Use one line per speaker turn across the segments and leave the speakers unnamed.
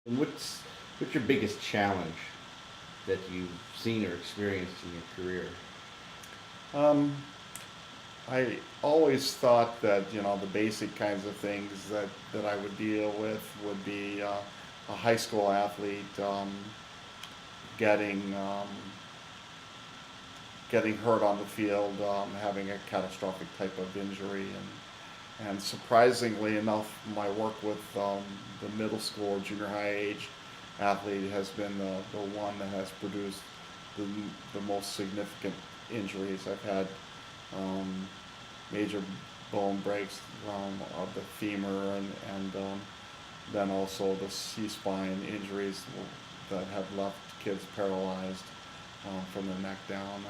And what's your biggest challenge that you've seen or experienced in your career?
Um, I always thought that the basic kinds of things that I would deal with would be a high school athlete getting getting hurt on the field, having a catastrophic type of injury, and surprisingly enough, my work with the middle school or junior high age athlete has been the one that has produced the, the most significant injuries. I've had um, major bone breaks of the femur and then also the C-spine injuries that have left kids paralyzed from the neck down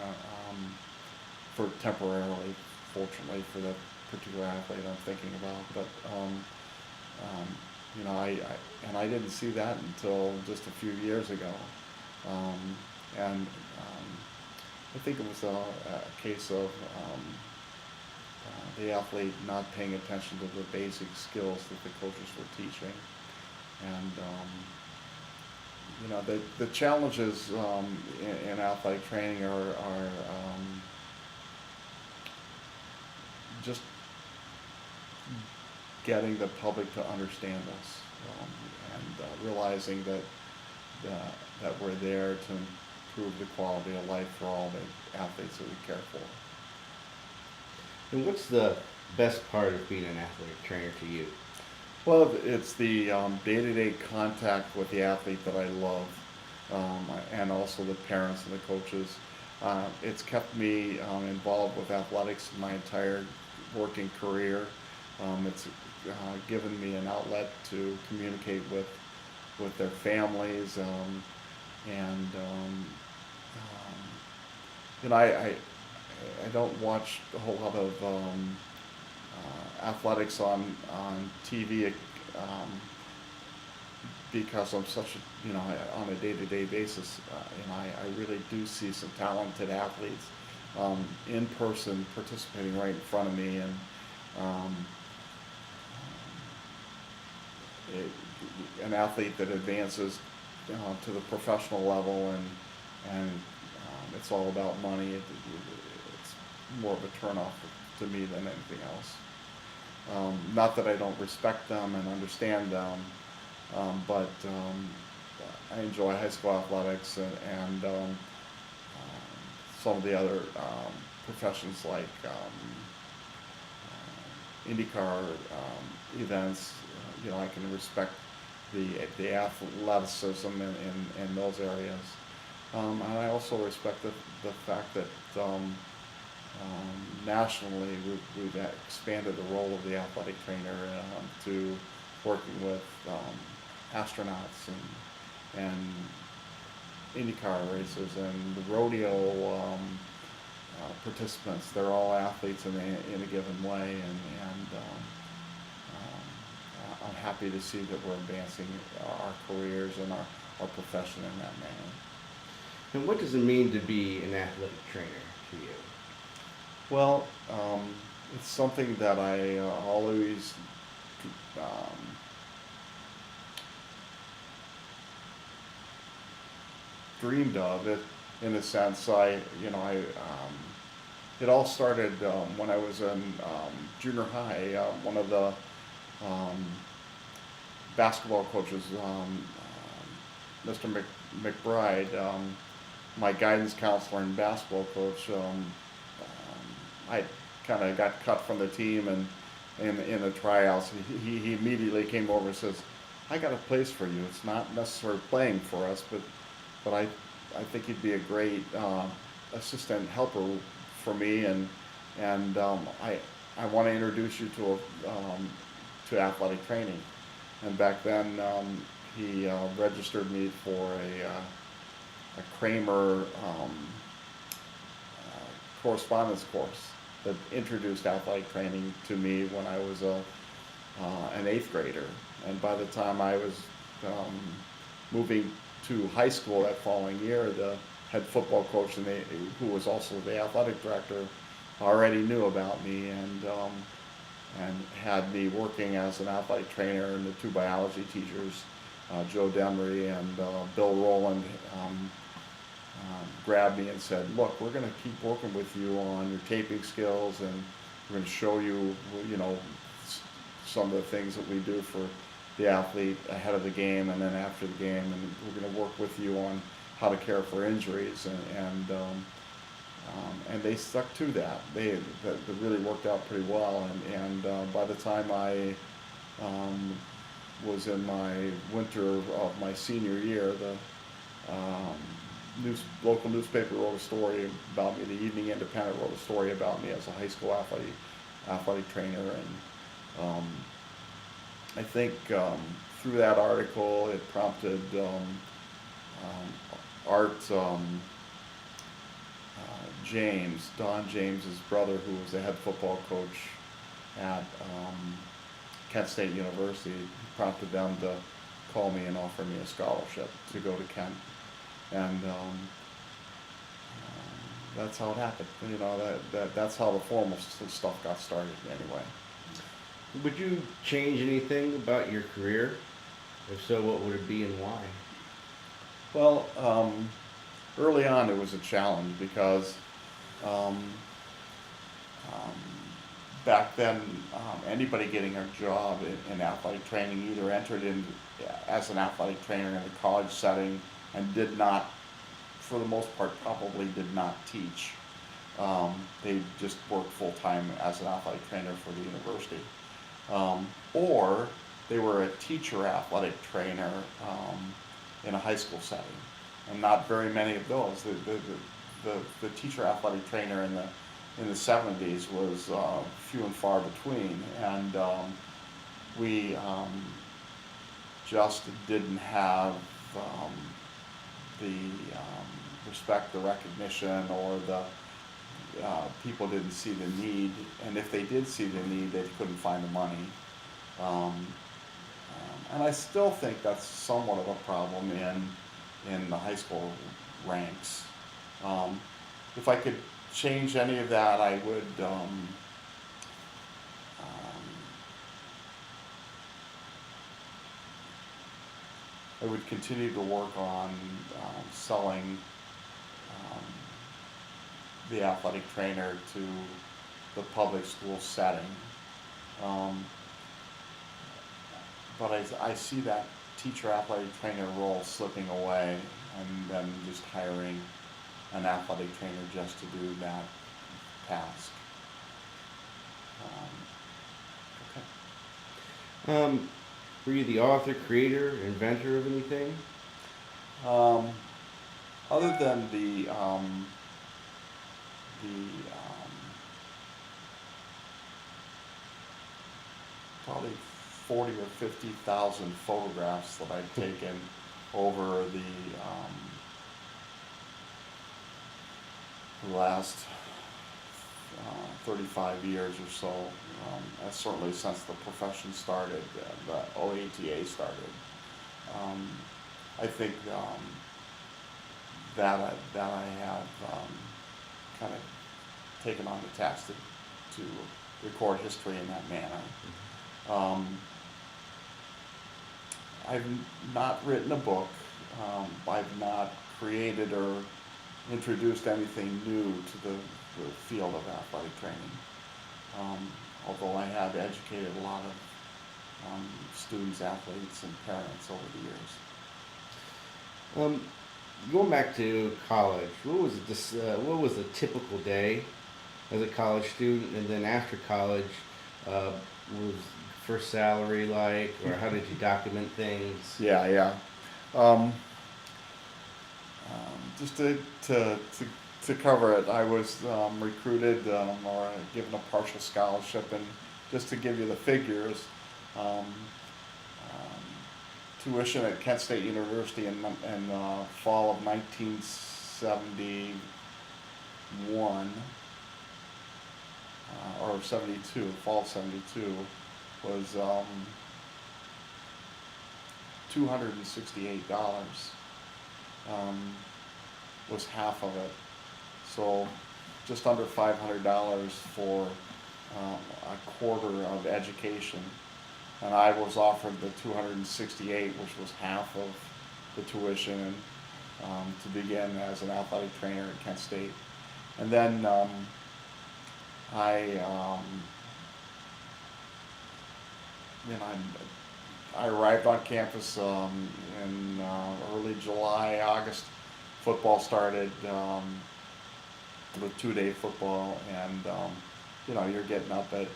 for temporarily, fortunately for that particular athlete I'm thinking about. But um, I didn't see that until just a few years ago, um, and I think it was a case of the athlete not paying attention to the basic skills that the coaches were teaching, and the challenges in athletic training are just getting the public to understand us, and realizing that we're there to improve the quality of life for all the athletes that we care for.
And what's the best part of being an athletic trainer to you?
Well, it's the day-to-day contact with the athlete that I love, and also the parents and the coaches. It's kept me involved with athletics my entire working career. It's given me an outlet to communicate with their families, and you know, I don't watch a whole lot of athletics on TV because I'm such a, on a day-to-day basis, I really do see some talented athletes in person participating right in front of me, and um, an athlete that advances to the professional level, and it's all about money. It's more of a turnoff to me than anything else. Not that I don't respect them and understand them, but I enjoy high school athletics and some of the other professions like IndyCar events. I can respect the athleticism in those areas. And I also respect the fact that nationally we've expanded the role of the athletic trainer to working with astronauts and IndyCar races and the rodeo participants. They're all athletes in a given way, and I'm happy to see that we're advancing our careers and our profession in that manner.
And what does it mean to be an athletic trainer to you?
Well, it's something that I always um, dreamed of. It, in a sense, it all started when I was in junior high. One of the um, basketball coaches, Mr. McBride, my guidance counselor and basketball coach, I kind of got cut from the team, and in the tryouts, he immediately came over and says, "I got a place for you. It's not necessarily playing for us, but I think you'd be a great assistant helper for me, and I want to introduce you to athletic training." And back then, he registered me for a Kramer correspondence course that introduced athletic training to me when I was an eighth grader. And by the time I was um, moving to high school that following year, the head football coach who was also the athletic director already knew about me, and had me working as an athletic trainer and the two biology teachers Joe Demery and Bill Rowland grabbed me and said, "Look, we're going to keep working with you on your taping skills, and we're going to show you, you know, some of the things that we do for the athlete ahead of the game and then after the game, and we're going to work with you on how to care for injuries." And they stuck to that. That really worked out pretty well. And by the time I was in my winter of my senior year, the local newspaper wrote a story about me. The Evening Independent wrote a story about me as a high school athletic trainer, and I think through that article it prompted Art James, Don James's brother, who was the head football coach at Kent State University, prompted them to call me and offer me a scholarship to go to Kent. And that's how it happened. You know, that's how the formal stuff got started anyway.
Would you change anything about your career? If so, what would it be and why?
Well, early on it was a challenge because um, back then anybody getting a job in athletic training either entered in as an athletic trainer in a college setting and did not, for the most part, probably did not teach. They just worked full time as an athletic trainer for the university. Or they were a teacher athletic trainer in a high school setting, and not very many of those. The teacher athletic trainer in the 70s was few and far between, and we just didn't have the respect, the recognition, or the people didn't see the need, and if they did see the need, they couldn't find the money. And I still think that's somewhat of a problem in the high school ranks. If I could change any of that, I would continue to work on selling the athletic trainer to the public school setting. But I see that teacher athletic trainer role slipping away, and then just hiring an athletic trainer just to do that task. Okay.
Were you the author, creator, inventor of anything?
Other than the probably 40 or 50,000 photographs that I've taken over the last 35 years or so. Certainly since the profession started, the OATA started. I think that I have kind of taken on the task to record history in that manner. I've not written a book. I've not created or introduced anything new to the field of athletic training. Although I have educated a lot of students, athletes, and parents over the years.
Going back to college, what was a typical day as a college student, and then after college, was first salary like, or how did you document things?
Yeah. Just to cover it, I was recruited or given a partial scholarship, and just to give you the figures, tuition at Kent State University in fall of 1971 or 72, fall of 72 was $268. Was half of it, so just under $500 for a quarter of education. and I was offered the 268, which was half of the tuition, to begin as an athletic trainer at Kent State. And then I, then I arrived on campus in early July, August. Football started with 2-day football, and you're getting up at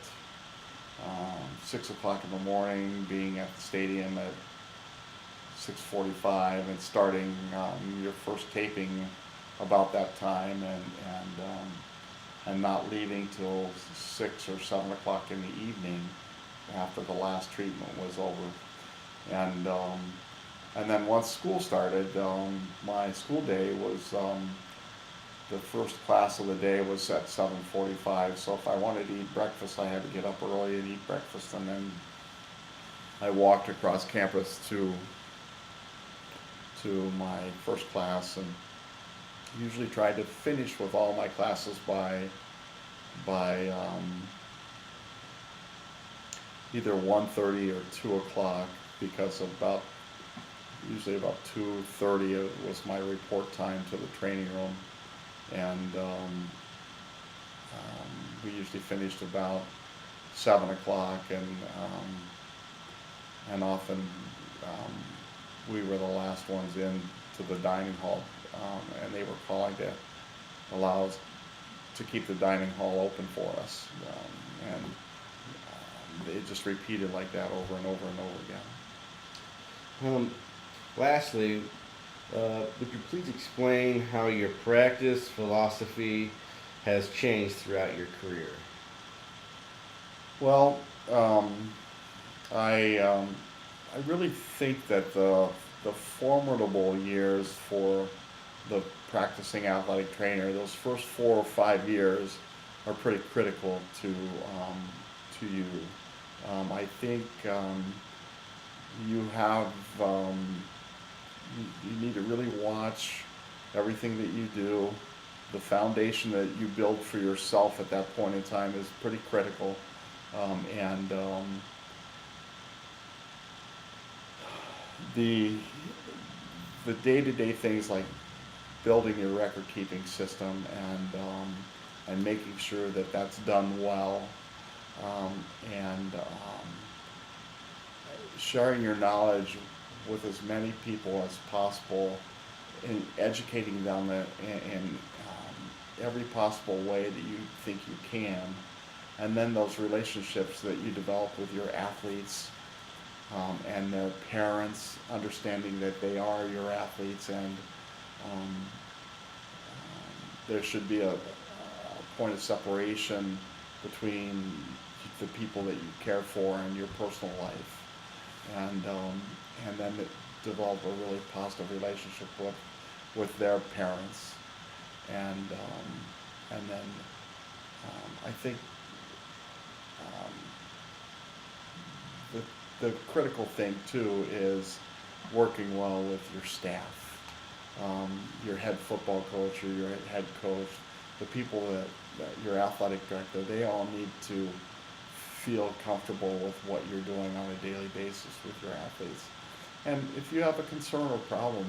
6 o'clock in the morning, being at the stadium at 6:45, and starting your first taping about that time, and not leaving till 6 or 7 o'clock in the evening after the last treatment was over. And then once school started, my school day was the first class of the day was at 7:45. So if I wanted to eat breakfast, I had to get up early and eat breakfast, and then I walked across campus to my first class, and usually tried to finish with all my classes by either 1:30 or 2 o'clock, because usually about 2:30 was my report time to the training room, and we usually finished about 7 o'clock, and often we were the last ones in to the dining hall, and they were calling to allow us to keep the dining hall open for us, and it just repeated like that over and over and over again.
Lastly, would you please explain how your practice philosophy has changed throughout your career?
Well, I really think that the formidable years for the practicing athletic trainer, those first 4 or 5 years, are pretty critical to you. I think you have you need to really watch everything that you do. The foundation that you build for yourself at that point in time is pretty critical, and the day-to-day things like building your record-keeping system, and making sure that that's done well, and sharing your knowledge with as many people as possible, and educating them in every possible way that you think you can, and then those relationships that you develop with your athletes, and their parents, understanding that they are your athletes, and there should be a point of separation between the people that you care for and your personal life, and then develop a really positive relationship with their parents, and then I think the critical thing too is working well with your staff, your head football coach or your head coach, the people that your athletic director. They all need to feel comfortable with what you're doing on a daily basis with your athletes. And if you have a concern or problem,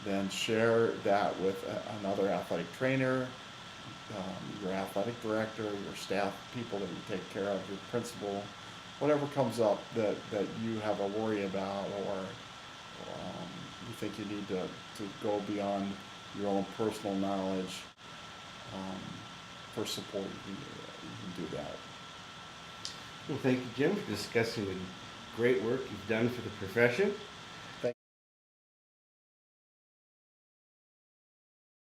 then share that with another athletic trainer, your athletic director, your staff, people that you take care of, your principal, whatever comes up that you have a worry about, or you think you need to go beyond your own personal knowledge for support, you can do that.
Well, thank you, Jim, for discussing the great work you've done for the profession.